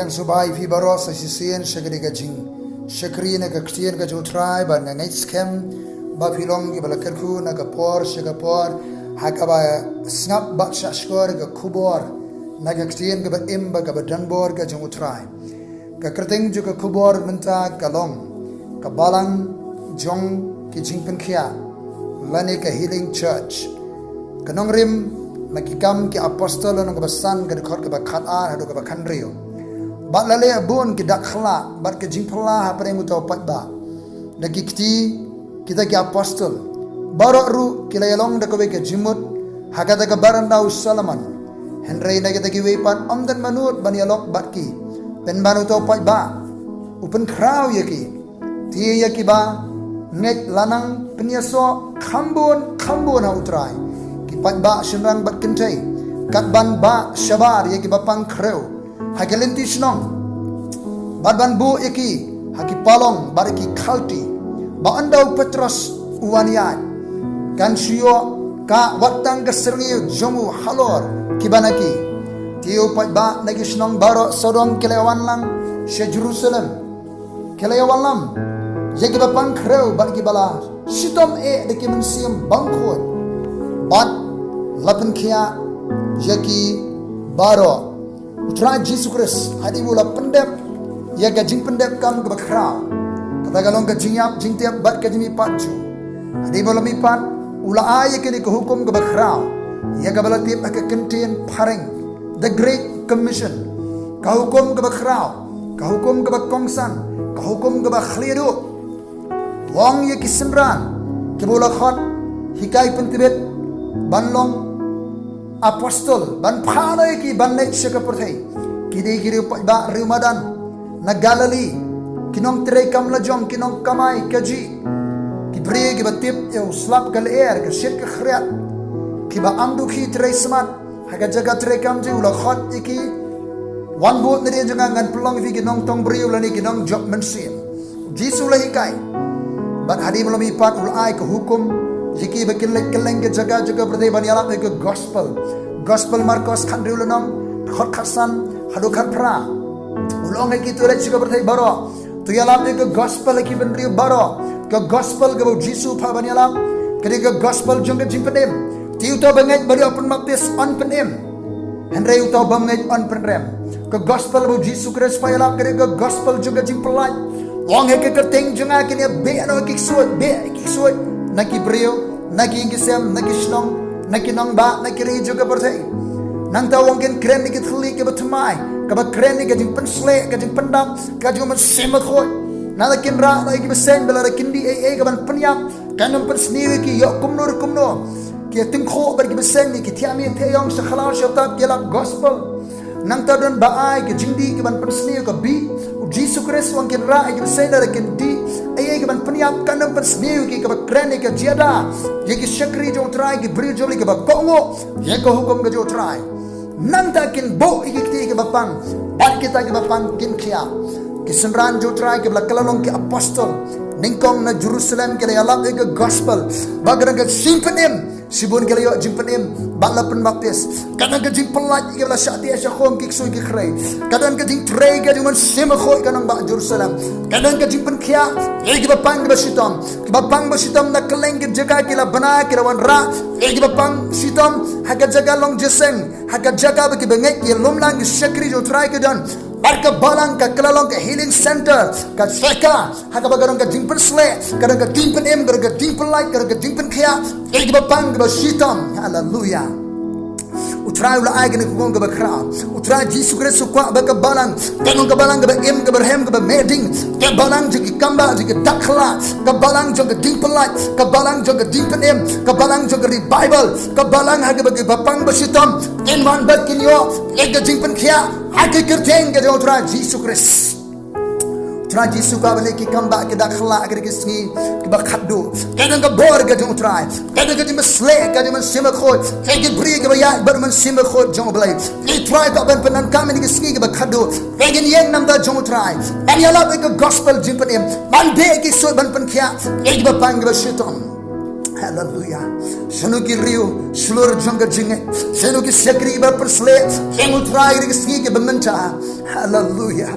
yang subai fi baros sisien shagri ga jing shakri na ga krian ga jo try ba na ngai scam ba filong gi bala kerku na ga por shagapor hakaba snap ba shashkor ga kubor na ga krian ga ba imba ga ba danbor ga jo try ga kerteng jo ga kubor menta galong ka balang jong ki jingpen khia lani ka healing church kanong rim makikam ki apostol no ka basan ka khot ka ba khat a hadu ka ba khanrio ba lale abun ki dakhla bar ke jingpla ha pare mu to pat ba dakikti kita ki apostol baro ru kilayalong da ko be ke jimut hakata ka baranda usalaman henrei na kita ki we pat amdan manut banialok batki pen banu to pat ba upen kraw yaki ti yaki ba net lanang penyaso khambon ha utrai ki pat ba shenrang bat kentai kat ban ba shabar yaki bapang kreu hagelenti shnong ban bu yaki haki palong bariki khalti ba andau petros uwaniat kan sio ka watang keserniu jomu halor kibanaki tiu pat ba nagi shnong baro sodom kelewan lang she Jerusalem kelewan lam yaki bapang kreu bariki bala sitom deki mensiam bangkot bat lapen kia yaki baro utra Jesus Christ hadi mula pendep ya gajing pendep kam ke bakrau kata galong gajingap jingtiap bat gajimi patju hadi mula mipat ula ay kini ke hukum ke bakrau ya gabalatip ke kentien paring the great commission ka hukum ke bakrau ka hukum ke bakongsan ka hukum ke bakhliru wong ye kisenran ke bola khot hikai pentibet banlong apostol ban phano ki ban nek shaka perthai kidi kiri ba Ramadan na Galilee kinong tre kam la jong kinong kamai kaji ki bre ki batip yo slap gal air ka shit ka khriat ki ba amdu ki tre smat haga jaga tre kam ji ula khot iki wan bot ne jangan ngan pelong vi kinong tong bre ula ni kinong job mensim jisu la hikai bat hadi melami pat ula ai ka hukum jiki bekilek keleng ke jaga berdai bani alam ke gospel Markus khandri ulanam khot khasan hadu khan pra ulong ki tu rech ke berdai baro tu alam ke gospel ki benri baro ke gospel ke jisu pha bani alam ke gospel jong ke jimpedem tiu to bangai bari open baptis on penem henrei to bangai on penrem ke gospel jisu Kristus pha alam ke gospel jong ke jimpelai wong he ke teng jonga ke be no ki suat naki brio naki ingisem naki shnong naki nong ba naki ri juga berthai nang tawong ken kren ni khli ke batmai ka ba kren ni ke jing pensle ke jing pendam ka jing men sema khoi na la ken ra la ki besen bela ra kin di ka ban penyam kan men pensni ki yo kumno ki ting kho ber ki besen ni ki tiami the yong sa khala shata ke la gospel nang tadon ba ai ke jing di ki ban pensni ka bi Jesus Christ wang ken ra ki besen ra ken di ke ban penyap kan men pensni ki ka ba kren ni ke jiada ye ki shakri jo try ki bri jo li ke ba kongo ye ko hukum ke jo try nang ta kin bo ikti ke bapang bat kita ke bapang kin khia ki senran jo try ke bla kalalong ke apostol ningkong na Jerusalem ke la ke gospel bagra ke simpenem sibun ke yo jimpenem bala pen baptis kadang ke jimpelaj ke bla syati asya khom ki sui ki khrei kadang ke jing trei ke juman sema khoi kanang ba Jerusalem kadang ke jimpen khia ke bapang ke bapang basitam na keleng ke jaga ke la bana ke wan ra ke bapang sitam haga jaga long jeseng haga jaga be ke bengek ke lomlang ke shakri jo try ke dan barka balang ka kelalong ka healing center ka seka haga bagarong ka jingpen sle kadang ka jingpen em kadang ka jingpen light kadang ka jingpen khia ke bapang ke basitam hallelujah utrai ula ai gani kung ka bakra utrai Jesus Kristus kwa baka balang kanong ka balang ka em ka berhem ka meding ka balang jiki kamba jiki dakhla ka balang jong ka dimpelat ka balang jong ka dimpenem ka balang jong ka revival ka balang haga bagi bapang basitam in man bat kinyo ega jingpen khia haga kerteng ka utrai Jesus Kristus utrai Jesus ka bale ki kamba ka dakhla ka kisni ka bakhadu kadang ka bor ka jong utrai kadang ka dimsle ka dim sima khot ka bri ka ya bar man sima khot jong blai ni try ka ban panan ka ni kisni ka bakhadu ka gen yen nam da jong utrai an yala ka gospel jimpen em man de ki so ban pan khia ka bapang ka sitom Hallelujah. Shanuki Rio, Slur Junga Jinga, Shanuki Sakri Persle, Hemutrai Ski Bamenta. Hallelujah.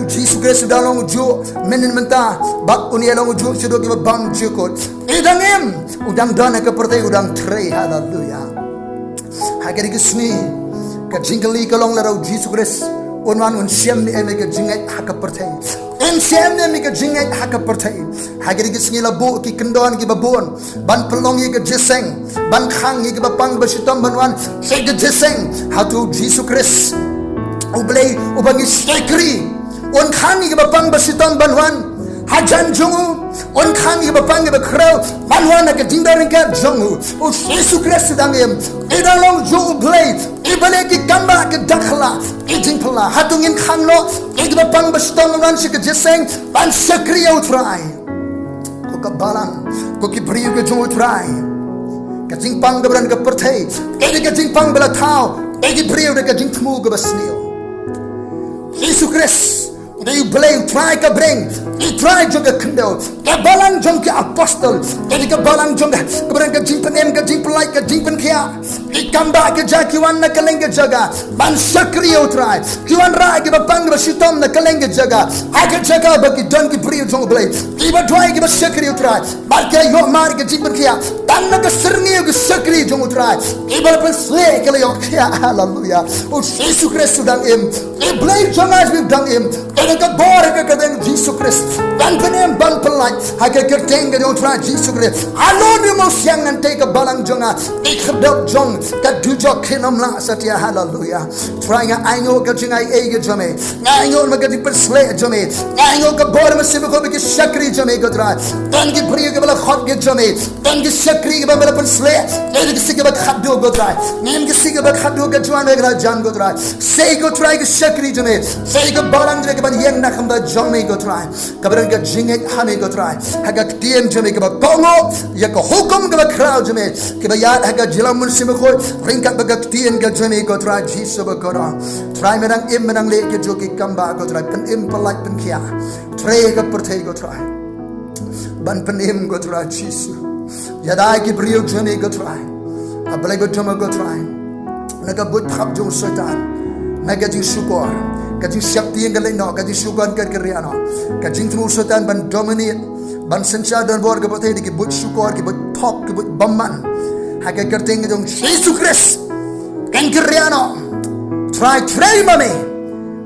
Jesus Christ Dalong Joe, Menimenta, Bak Unielong Joe, should give a bang chukot. Udang him, Udang Donaka Porte, Udang Trey. Hallelujah. Hagarisni, Kajinkali Kalong Laro, Jesus Christ, Unwan and Shem Emeka Jinga Hakaporte. En siamne mi ka jingai hakapertai hagiri gisngi la bo ki kendon ki babon ban pelong ye ka jeseng ban khang ye ka bapang basitom banwan se ka jeseng hatu Jesus Christ ublei ubangi sekri on khang ye ka bapang basitom banwan hajan jungu on khang ye bapang ye bakrau banwan ka jindaring ka jungu o Jesus Christ dangem edalong jo ublei ibale ki kamba ka dakhla ijing pala hatungin khang lo Iba pang bastong nan si kajeseng ban sakriya utray. Ko kabalang ko kibriyo ka jung utray. Kajing pang gabran ka pertay. Kaya kajing pang balatao. Kaya kibriyo ka kajing tmu ka basniyo. Jesus Christ. They blame try ka bring. I try jung ka kendo. Kabalang jung ka apostol. Kaya kabalang jung ka gabran ka jing panem ka jing palay ka jing pan kaya. Ikamba ka jakiwan na kalengga jaga. Ban sakriya utray. Kiwan ra ki bapang basitom na kalengga jaga. Aga jaga bagi don ki priyo jong blay. Iba dry ki basakriya utray. Barka yo mar ka jing pan kaya. Tan na ka sirniyo ka sakriya jong utray. Iba pa slay ka layo kaya. Hallelujah. O Jesus Christ dang im. I blame jongas with dang im. Kaya ka bore ka kadang Jesus Christ. Ban panem ban palay. Aga kerteng ka jong utray Jesus Christ. Alon mo siyang nantay ka balang jonga. Ikabdok jong. Kadujok kinom la satya. Hallelujah. Try nga ayo ka jingay ege jame. Ayo magadi persle jame. Ayo ka bor masimo ko bigi shakri jame ko try. Dan ki priyo ka bala khot ge jame. Dan ki shakri ka bala persle. Ege sige ba khaddo go try. Nem ki sige ba khaddo ka juan ga jan go try. Say go try ki shakri jame. Say go balang jame ka ban yeng na khamba jame go try. Kabran ka jingay hame go try. Haga tiem jame ka ba kongo ya ka hukum ka ba crowd jame. Ki ba ya haga jilam masimo ko ringkat bagak tien ka jame ko try Jesus ba ko try menang im menang le ke joki kamba ko try pen im pelak pen kia try ka pertai ko try ban pen im ko try Jesus yadai ki brio jame ko try ablai ko jama ko try naga but khap jong setan naga jing syukur ka jing syakti yang galai no ka jing syukur ka kriano ka jing tru setan ban dominate ban sencha dan bor ka pertai ki but syukur ki but thok ki but bamman haga kerteng jong Jesus Christ kan kriano try mami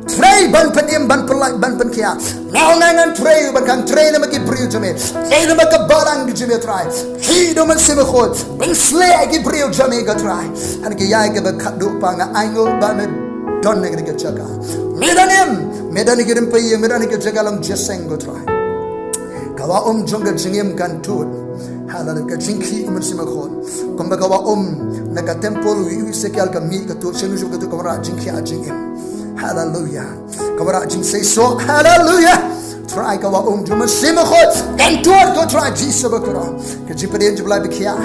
try ban penim ban pelak ban penkia now nangan try ban kan try na maki brio jame ay na makabalang di jame try hi do man sima khot ban slay ki brio jame ga try han ki yai ka ba khadu pa nga ayo ba me don ne ga jaga medan ki rim pai medan ki jaga lam jeseng go try kawa jonga jingem kan tut hallelujah jingki man sima khot komba kawa naga temple wi sekial ka mi ka tu senu ka tu kamera jingki ajingim hallelujah kamera jing say so hallelujah try kawa juma sima khot kan tuat ko try Jesus ba ko ka jipeden jibla bikia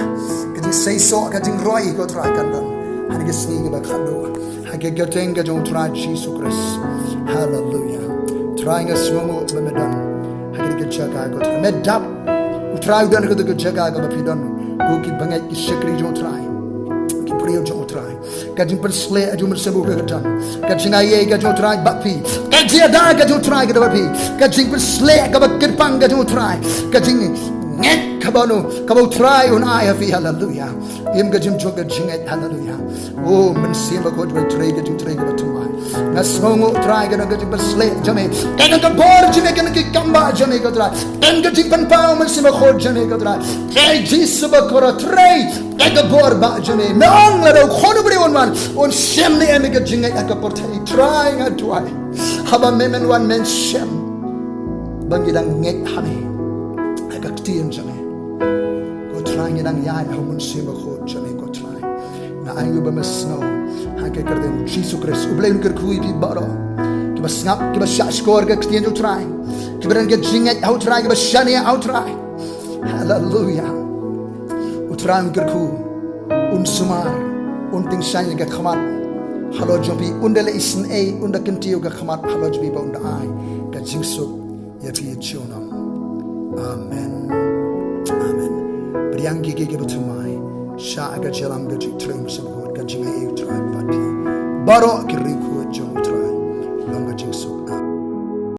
ka jing say so ka jing roi ko try kan dan ani ka sni ba khado ha ke gateng ka jong try Jesus Christ hallelujah try nga swango ba medan ha ke jaga ko try medap try dan ko to jaga ko pidon ko ki bangai ki shakri jong try priyo jong try kajing persle aju mersebu ke dan kajing aye ka jong try bapi kajing ada ka jong try ka bapi kajing persle ka bakir pang ka jong try kajing ngek kabano kabau try on ay fi hallelujah im kajing jong kajing hallelujah oh men sim ko try ka jong try ka batumai nasongo try ka kajing persle jame kan ka bor jame kan ki kamba jame ka try kan kajing pan pao men sim ko jame ka try hey Jesus ba ko try ka bor ba jame nong la do khono bri on shem ne em ka jinga ka portai trying at try haba men one men shem bangidang ngek hame ka tien jame ko trying dang yan homun sim ko jame ko try na ayo ba masno ha ka kardem Jesus Christ ublen ker kui bi baro ki ba snap ki ba shash kor ka tien jo try ki bran ka jinga out try ki ba shani out try hallelujah utran ker ku sumar unting shanya ka khamat halo jobi undele isin a unda kentiu ka khamat halo jobi ba unda ai ka jingsuk ya fi chonam amen Briang gigi betumai. Sha aga jalam gajik trim sebut gajing ayu tribe bati. Baro